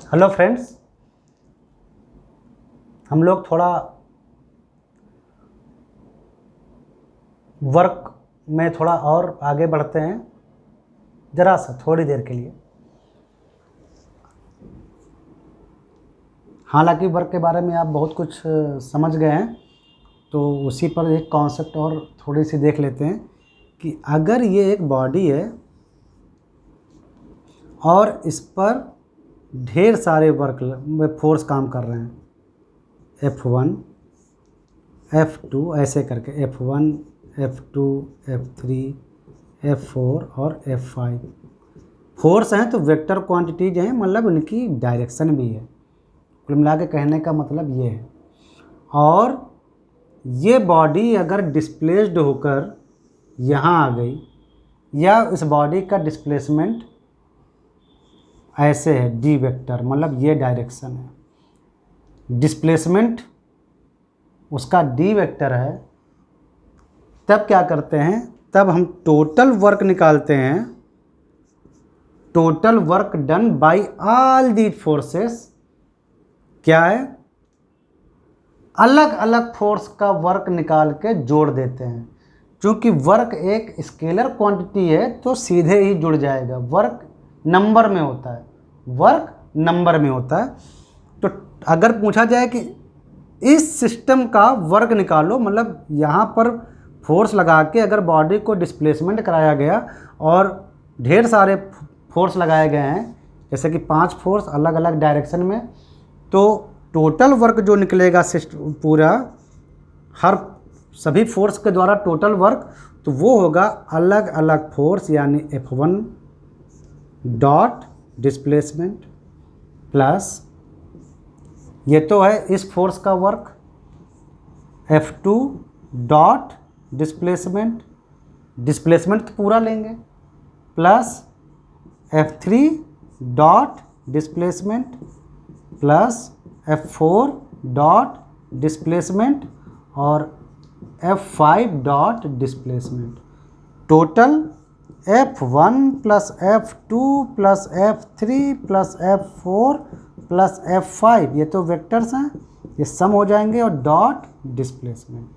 Hello friends, हम लोग थोड़ा वर्क में थोड़ा और आगे बढ़ते हैं, ज़रा सा थोड़ी देर के लिए। हालांकि वर्क के बारे में आप बहुत कुछ समझ गए हैं, तो उसी पर एक कॉन्सेप्ट और थोड़ी सी देख लेते हैं कि अगर ये एक बॉडी है और इस पर ढेर सारे वर्क फोर्स काम कर रहे हैं, F1 F2 ऐसे करके F1 F2 F3 F4 और F5 फोर्स हैं, तो वेक्टर क्वांटिटीज हैं, मतलब उनकी डायरेक्शन भी है। कुल मिला के कहने का मतलब ये है। और ये बॉडी अगर डिस्प्लेस्ड होकर यहाँ आ गई, या इस बॉडी का डिस्प्लेसमेंट ऐसे है डी वेक्टर, मतलब ये डायरेक्शन है, डिस्प्लेसमेंट उसका डी वेक्टर है, तब क्या करते हैं, तब हम टोटल वर्क निकालते हैं। Total work done by all the forces क्या है, अलग अलग फोर्स का वर्क निकाल के जोड़ देते हैं। क्योंकि वर्क एक स्केलर क्वांटिटी है तो सीधे ही जुड़ जाएगा। वर्क नंबर में होता है, वर्क नंबर में होता है। तो अगर पूछा जाए कि इस सिस्टम का वर्क निकालो, मतलब यहाँ पर फोर्स लगा के अगर बॉडी को डिस्प्लेसमेंट कराया गया और ढेर सारे फोर्स लगाए गए हैं, जैसे कि 5 फोर्स अलग अलग डायरेक्शन में, तो टोटल वर्क जो निकलेगा सिस्टम पूरा, हर सभी फोर्स के द्वारा टोटल वर्क, तो वो होगा अलग अलग फोर्स, यानी F1 डॉट डिस्प्लेसमेंट प्लस ये तो है इस फोर्स का work, F2 dot displacement, displacement तो पूरा लेंगे, plus F3 dot displacement plus F4 dot displacement और F5 dot displacement. Total F1 plus F2 plus F3 plus F4 plus F5, ये तो वेक्टर्स हैं, ये सम हो जाएंगे, और डॉट डिस्प्लेसमेंट।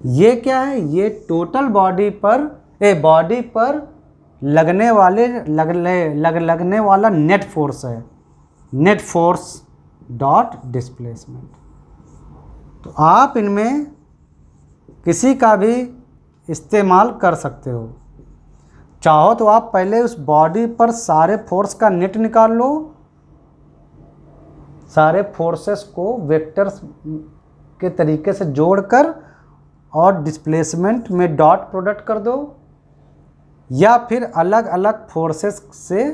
ये क्या है, ये टोटल बॉडी पर लगने वाला नेट फोर्स है, नेट फोर्स डॉट डिस्प्लेसमेंट। तो आप इनमें किसी का भी इस्तेमाल कर सकते हो। चाहो तो आप पहले उस बॉडी पर सारे फोर्स का नेट निकाल लो, सारे फोर्सेस को वेक्टर्स के तरीके से जोड़कर, और डिस्प्लेसमेंट में डॉट प्रोडक्ट कर दो, या फिर अलग अलग फोर्सेस से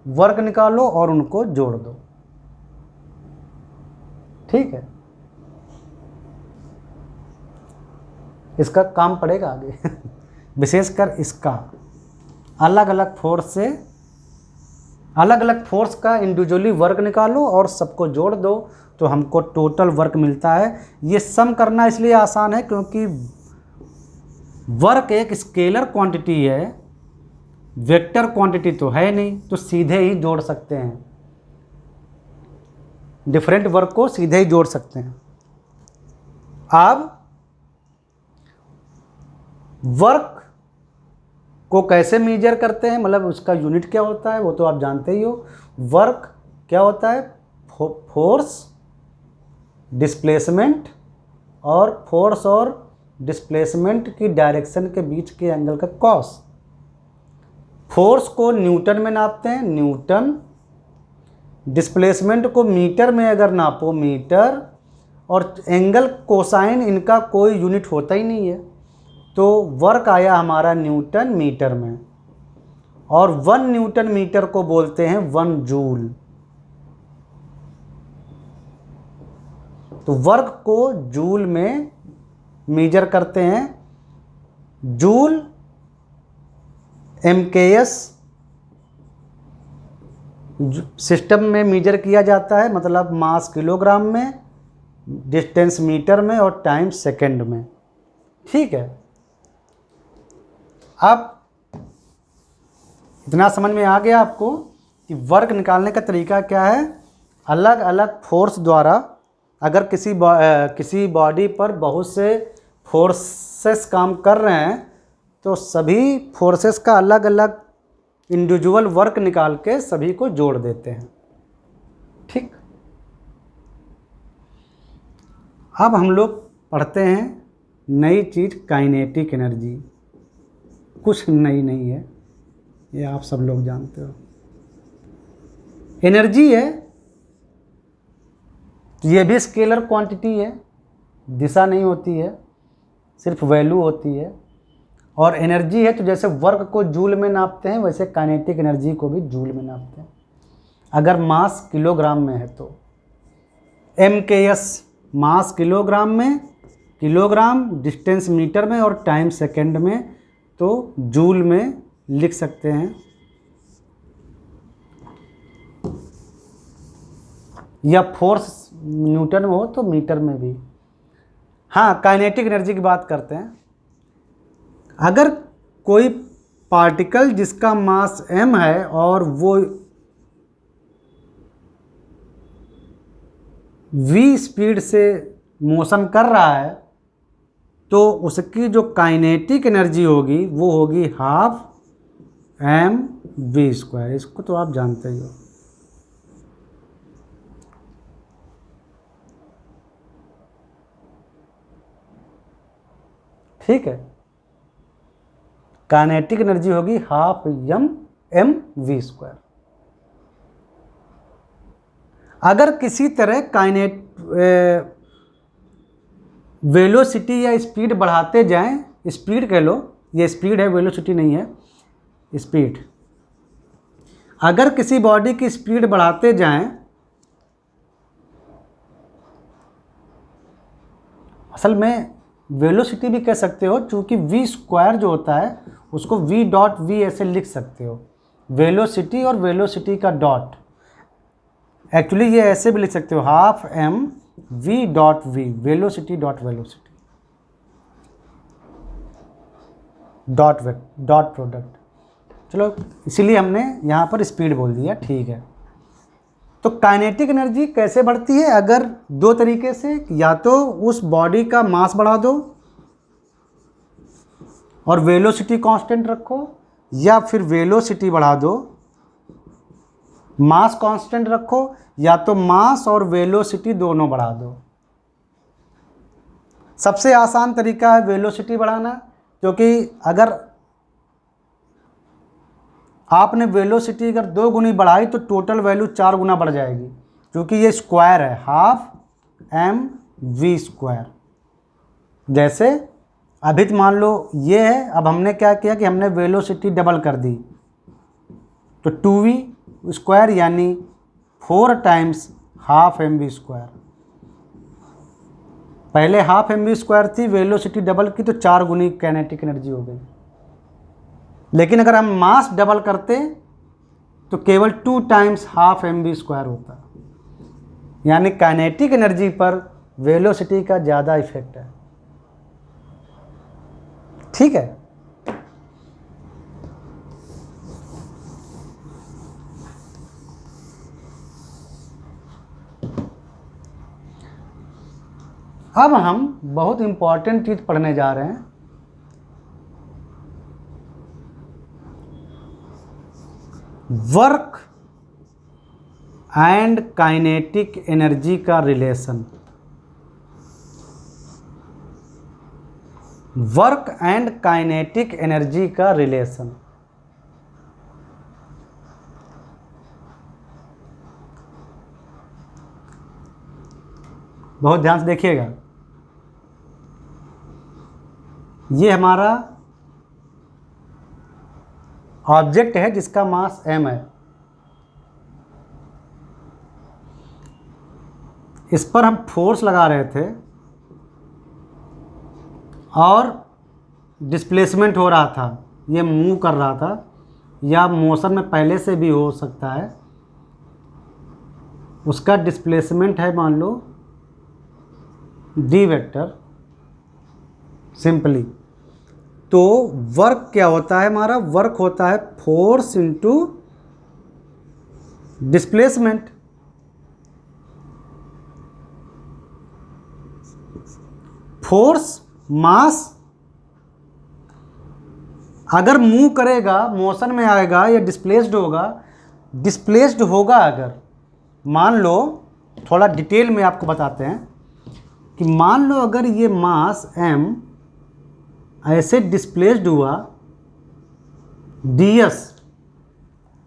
वर्क निकालो और उनको जोड़ दो। ठीक है, इसका काम पड़ेगा आगे विशेषकर इसका अलग अलग फोर्स से, अलग अलग फोर्स का इंडिविजुअली वर्क निकालो और सबको जोड़ दो, तो हमको टोटल वर्क मिलता है। ये सम करना इसलिए आसान है क्योंकि वर्क एक स्केलर क्वांटिटी है, वेक्टर क्वांटिटी तो है नहीं, तो सीधे ही जोड़ सकते हैं, डिफरेंट वर्क को सीधे ही जोड़ सकते हैं। अब वर्क को कैसे मेजर करते हैं, मतलब उसका यूनिट क्या होता है, वो तो आप जानते ही हो। वर्क क्या होता है, फोर्स, डिस्प्लेसमेंट, और फोर्स और डिस्प्लेसमेंट की डायरेक्शन के बीच के एंगल का कॉस। फोर्स को न्यूटन में नापते हैं, न्यूटन। डिस्प्लेसमेंट को मीटर में अगर नापो, मीटर। और एंगल कोसाइन, इनका कोई यूनिट होता ही नहीं है, तो वर्क आया हमारा न्यूटन मीटर में। और 1 न्यूटन मीटर को बोलते हैं 1 जूल। तो वर्क को जूल में मेजर करते हैं। जूल MKS सिस्टम में मेजर किया जाता है, मतलब मास किलोग्राम में, डिस्टेंस मीटर में, और टाइम सेकंड में। ठीक है, अब इतना समझ में आ गया आपको कि वर्क निकालने का तरीका क्या है। अलग अलग फोर्स द्वारा अगर किसी बॉडी पर बहुत से फोर्सेस काम कर रहे हैं तो सभी फोर्सेस का अलग अलग इंडिविजुअल वर्क निकाल के सभी को जोड़ देते हैं। ठीक, अब हम लोग पढ़ते हैं नई चीज़ काइनेटिक एनर्जी। कुछ नई नहीं है, ये आप सब लोग जानते हो। एनर्जी है, ये भी स्केलर क्वांटिटी है, दिशा नहीं होती है, सिर्फ वैल्यू होती है। और एनर्जी है तो जैसे वर्क को जूल में नापते हैं वैसे काइनेटिक एनर्जी को भी जूल में नापते हैं। अगर मास किलोग्राम में है तो MKS मास किलोग्राम में, किलोग्राम डिस्टेंस मीटर में और टाइम सेकंड में, तो जूल में लिख सकते हैं। या फोर्स न्यूटन में हो तो मीटर में भी। हाँ, काइनेटिक एनर्जी की बात करते हैं। अगर कोई पार्टिकल जिसका मास m है और वो v स्पीड से मोशन कर रहा है तो उसकी जो काइनेटिक एनर्जी होगी वो होगी हाफ mv²। इसको तो आप जानते ही हो। ठीक है, काइनेटिक एनर्जी होगी हाफ mv²। अगर किसी तरह वेलोसिटी या स्पीड बढ़ाते जाएं, स्पीड कह लो, ये स्पीड है, वेलोसिटी नहीं है, स्पीड। अगर किसी बॉडी की स्पीड बढ़ाते जाएं, असल में वेलोसिटी भी कह सकते हो, चूँकि v² जो होता है उसको v.v ऐसे लिख सकते हो, वेलोसिटी और वेलोसिटी का डॉट। एक्चुअली ये ऐसे भी लिख सकते हो, half mv.v, velocity dot velocity dot product. चलो, इसीलिए हमने यहाँ पर स्पीड बोल दिया। ठीक है, तो काइनेटिक एनर्जी कैसे बढ़ती है? अगर दो तरीके से, या तो उस बॉडी का मास बढ़ा दो और वेलोसिटी कांस्टेंट रखो, या फिर वेलोसिटी बढ़ा दो, मास कांस्टेंट रखो, या तो मास और वेलोसिटी दोनों बढ़ा दो। सबसे आसान तरीका है वेलोसिटी बढ़ाना, क्योंकि अगर आपने वेलोसिटी अगर 2 गुनी बढ़ाई तो टोटल वैल्यू 4 गुना बढ़ जाएगी, क्योंकि ये स्क्वायर है, हाफ mv²। जैसे अभी तो मान लो ये है, अब हमने क्या किया कि हमने वेलोसिटी डबल कर दी, तो 2v² यानी 4 टाइम्स हाफ mv²। पहले हाफ mv² थी, वेलोसिटी डबल की तो 4 गुनी काइनेटिक एनर्जी हो गई। लेकिन अगर हम मास डबल करते तो केवल 2 टाइम्स हाफ mv² होता। यानी काइनेटिक एनर्जी पर वेलोसिटी का ज़्यादा इफेक्ट है। ठीक है, अब हम बहुत इंपॉर्टेंट चीज़ पढ़ने जा रहे हैं। वर्क एंड काइनेटिक एनर्जी का relation. Work and kinetic energy का रिलेशन। बहुत ध्यान से देखिएगा, ये हमारा ऑब्जेक्ट है जिसका मास m है। इस पर हम फोर्स लगा रहे थे और डिस्प्लेसमेंट हो रहा था, ये मूव कर रहा था, या मोशन में पहले से भी हो सकता है। उसका डिस्प्लेसमेंट है मान लो d वेक्टर सिंपली। तो वर्क क्या होता है हमारा? वर्क होता है force into displacement. Force mass अगर मूव करेगा, मोशन में आएगा या डिस्प्लेस्ड होगा अगर, मान लो थोड़ा डिटेल में आपको बताते हैं कि मान लो अगर ये मास m ऐसे डिस्प्लेस्ड हुआ, ds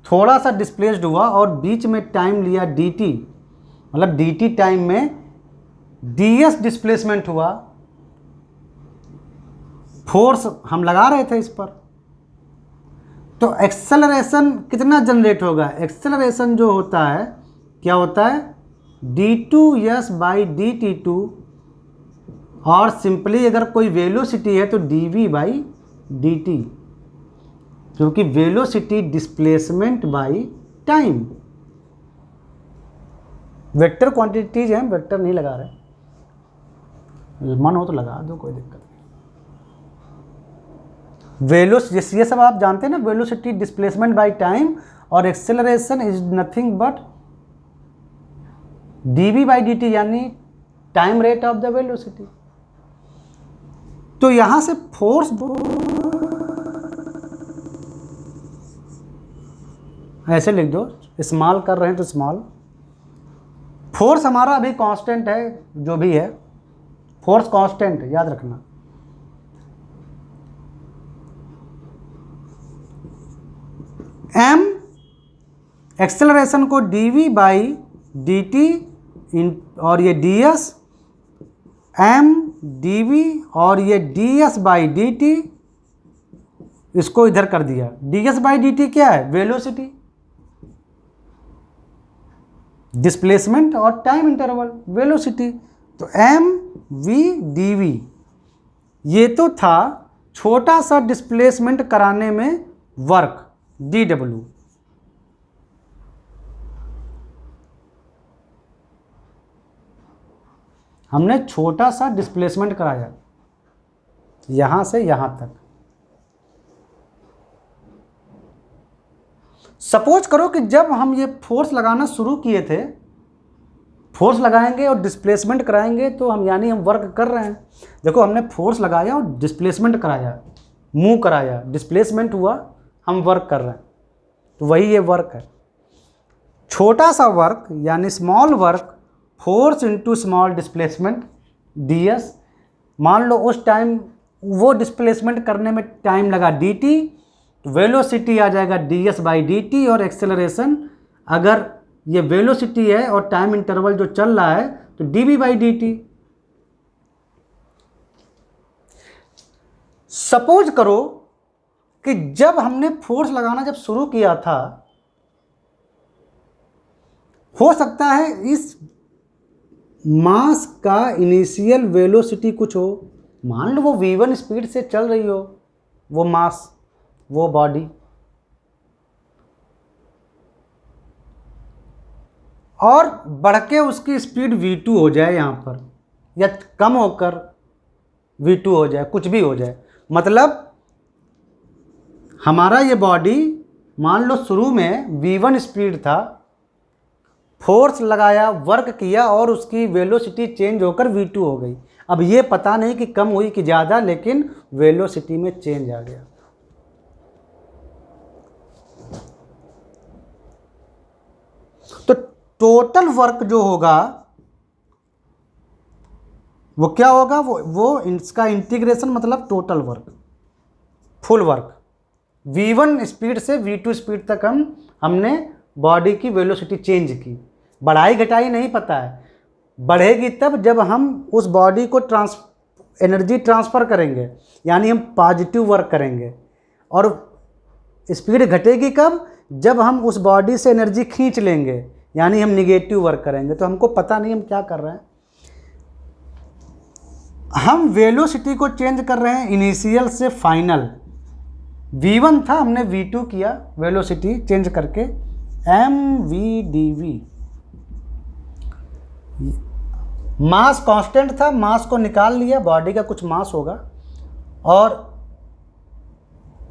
थोड़ा सा डिस्प्लेस्ड हुआ और बीच में टाइम लिया dt, मतलब dt टाइम में ds डिस्प्लेसमेंट हुआ, फोर्स हम लगा रहे थे इस पर, तो एक्सेलरेशन कितना जनरेट होगा? एक्सेलरेशन जो होता है क्या होता है? d2s बाई dt2, और सिंपली अगर कोई वेलोसिटी है तो dv बाई dt, क्योंकि velocity displacement by time. Vector quantities हैं, वेक्टर नहीं लगा रहे, मन हो तो लगा दो, कोई दिक्कत नहीं। ये सब आप जानते हैं ना, वेलोसिटी डिस्प्लेसमेंट बाय टाइम और acceleration is nothing but dv by dt, यानी time rate of the velocity. तो यहां से फोर्स ऐसे लिख दो, स्मॉल कर रहे हैं तो स्मॉल। फोर्स हमारा अभी कांस्टेंट है, जो भी है फोर्स कांस्टेंट है, याद रखना। m एक्सेलरेशन को dv बाई dt और ये ds, m dv और ये ds बाई dt, इसको इधर कर दिया। ds बाई dt क्या है? वेलोसिटी, डिस्प्लेसमेंट और टाइम इंटरवल, वेलोसिटी। तो m v dv, ये तो था छोटा सा डिस्प्लेसमेंट कराने में वर्क dw। हमने छोटा सा डिस्प्लेसमेंट कराया यहां से यहां तक। सपोज करो कि जब हम ये फोर्स लगाना शुरू किए थे, फोर्स लगाएंगे और डिस्प्लेसमेंट कराएंगे तो हम यानी हम वर्क कर रहे हैं। देखो हमने फोर्स लगाया और डिस्प्लेसमेंट कराया, मूव कराया, डिस्प्लेसमेंट हुआ, हम वर्क कर रहे हैं, तो वही ये वर्क है। छोटा सा वर्क यानी small work, force into small displacement ds। मान लो उस टाइम वो डिस्प्लेसमेंट करने में टाइम लगा dt, तो वेलोसिटी आ जाएगा ds बाई dt, और एक्सेलरेशन अगर ये वेलोसिटी है और टाइम इंटरवल जो चल रहा है तो dv बाई dt। सपोज करो कि जब हमने फोर्स लगाना जब शुरू किया था, हो सकता है इस मास का इनिशियल वेलोसिटी कुछ हो, मान लो वो v1 स्पीड से चल रही हो, वो मास, वो बॉडी, और बढ़ के उसकी स्पीड v2 हो जाए यहाँ पर, या कम होकर v2 हो जाए, कुछ भी हो जाए। मतलब हमारा ये बॉडी मान लो शुरू में v1 स्पीड था, फोर्स लगाया, वर्क किया और उसकी वेलोसिटी चेंज होकर v2 हो गई। अब ये पता नहीं कि कम हुई कि ज़्यादा, लेकिन वेलोसिटी में चेंज आ गया। तो टोटल वर्क जो होगा वो क्या होगा? वो इसका इंटीग्रेशन, मतलब total work, full work. v1 speed से v2 स्पीड तक हमने बॉडी की वेलोसिटी चेंज की, बढ़ाई घटाई नहीं पता है। बढ़ेगी तब जब हम उस बॉडी को एनर्जी ट्रांसफ़र करेंगे, यानी हम पॉजिटिव वर्क करेंगे। और स्पीड घटेगी कब? जब हम उस बॉडी से एनर्जी खींच लेंगे, यानी हम निगेटिव वर्क करेंगे। तो हमको पता नहीं हम क्या कर रहे हैं, हम वेलोसिटी को चेंज कर रहे हैं इनिशियल से फाइनल। v1 था, हमने v2 किया, वेलोसिटी चेंज करके mv/dv। मास कांस्टेंट था, मास को निकाल लिया, बॉडी का कुछ मास होगा, और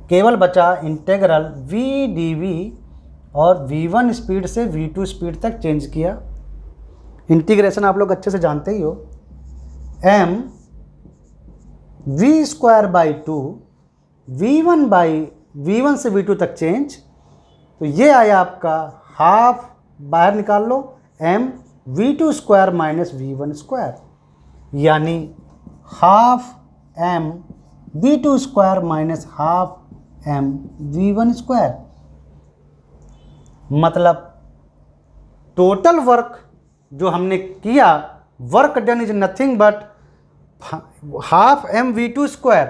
केवल बचा इंटीग्रल v/dv, और v1 स्पीड से v2 स्पीड तक चेंज किया। इंटीग्रेशन आप लोग अच्छे से जानते ही हो, m we square by 2, V1 से V2 तक चेंज, तो ये आया आपका हाफ, बाहर निकाल लो, m V2 square minus V1 square, यानी half m V2 square minus half m V1 square. मतलब टोटल वर्क जो हमने किया, work done is nothing but half m V2 square.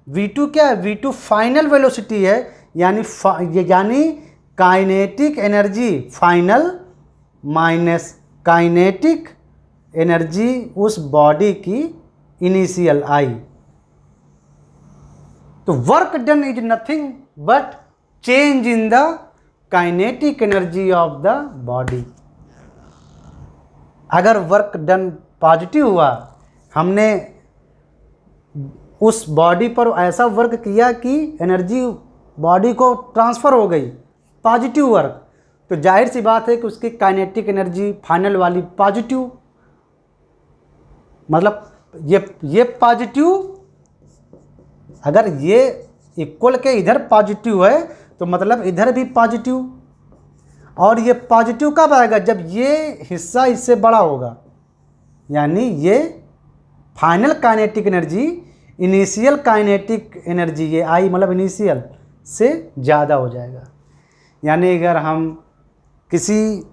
V2 क्या है? V2 फाइनल वेलोसिटी है, यानी kinetic energy final minus kinetic energy उस बॉडी की इनिशियल आई। तो work done is nothing but change in the kinetic energy of the body. अगर work done positive हुआ, हमने उस बॉडी पर ऐसा वर्क किया कि एनर्जी बॉडी को ट्रांसफ़र हो गई, पॉजिटिव वर्क, तो जाहिर सी बात है कि उसकी काइनेटिक एनर्जी फाइनल वाली पॉजिटिव। मतलब ये पॉजिटिव, अगर ये इक्वल के इधर पॉजिटिव है तो मतलब इधर भी पॉजिटिव। और ये पॉजिटिव कब आएगा? जब ये हिस्सा इससे बड़ा होगा, यानी ये final kinetic energy initial kinetic energy, ये आई मतलब इनिशियल से ज़्यादा हो जाएगा। यानी अगर हम किसी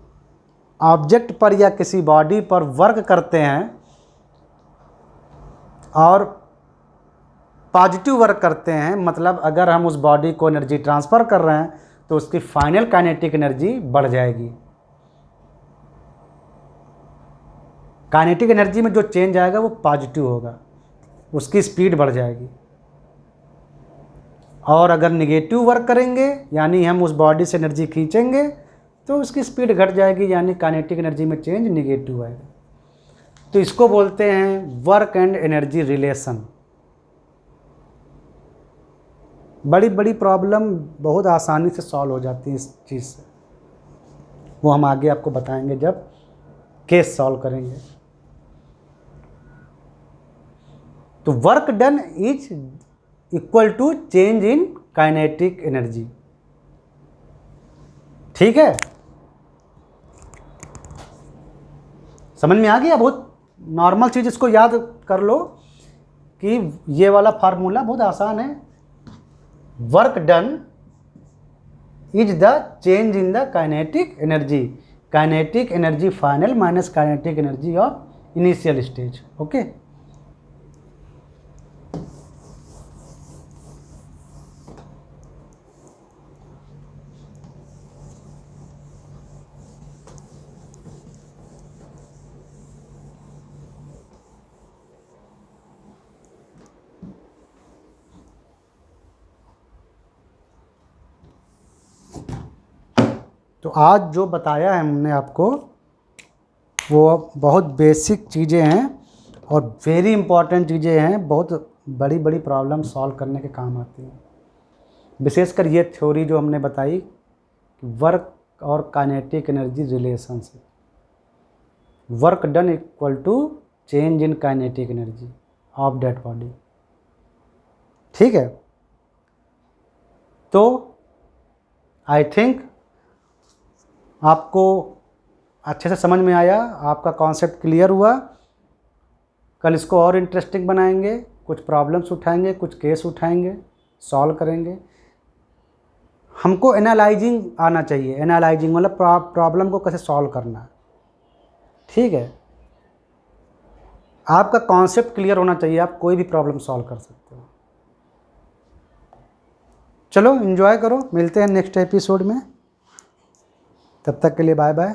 ऑब्जेक्ट पर या किसी बॉडी पर वर्क करते हैं और पॉजिटिव वर्क करते हैं, मतलब अगर हम उस बॉडी को एनर्जी ट्रांसफ़र कर रहे हैं तो उसकी फाइनल काइनेटिक एनर्जी बढ़ जाएगी। काइनेटिक एनर्जी में जो चेंज आएगा वो पॉजिटिव होगा, उसकी स्पीड बढ़ जाएगी। और अगर निगेटिव वर्क करेंगे, यानी हम उस बॉडी से एनर्जी खींचेंगे, तो उसकी स्पीड घट जाएगी, यानी काइनेटिक एनर्जी में चेंज निगेटिव आएगा। तो इसको बोलते हैं वर्क एंड एनर्जी रिलेशन। बड़ी बड़ी प्रॉब्लम बहुत आसानी से सॉल्व हो जाती है इस चीज़ से। वो हम आगे आपको बताएंगे जब केस सॉल्व करेंगे। तो work done is equal to change in kinetic energy. ठीक है, समझ में आ गया? बहुत नॉर्मल चीज़, इसको याद कर लो कि ये वाला फार्मूला बहुत आसान है। Work done is the change in the kinetic energy, kinetic energy final minus kinetic energy of initial stage. Okay, तो आज जो बताया है हमने आपको वो बहुत बेसिक चीज़ें हैं और वेरी इंपॉर्टेंट चीज़ें हैं, बहुत बड़ी बड़ी प्रॉब्लम सॉल्व करने के काम आती हैं। विशेषकर ये थ्योरी जो हमने बताई, वर्क और काइनेटिक एनर्जी रिलेशन से, work done equal to change in kinetic energy of that body. ठीक है, तो आई थिंक आपको अच्छे से समझ में आया, आपका कॉन्सेप्ट क्लियर हुआ। कल इसको और इंटरेस्टिंग बनाएंगे, कुछ प्रॉब्लम्स उठाएंगे, कुछ केस उठाएंगे, सॉल्व करेंगे। हमको एनालाइजिंग आना चाहिए, एनालाइजिंग मतलब प्रॉब्लम को कैसे सॉल्व करना है। ठीक है, आपका कॉन्सेप्ट क्लियर होना चाहिए, आप कोई भी प्रॉब्लम सॉल्व कर सकते हो। चलो एंजॉय करो, मिलते हैं नेक्स्ट एपिसोड में, तब तक के लिए बाय बाय।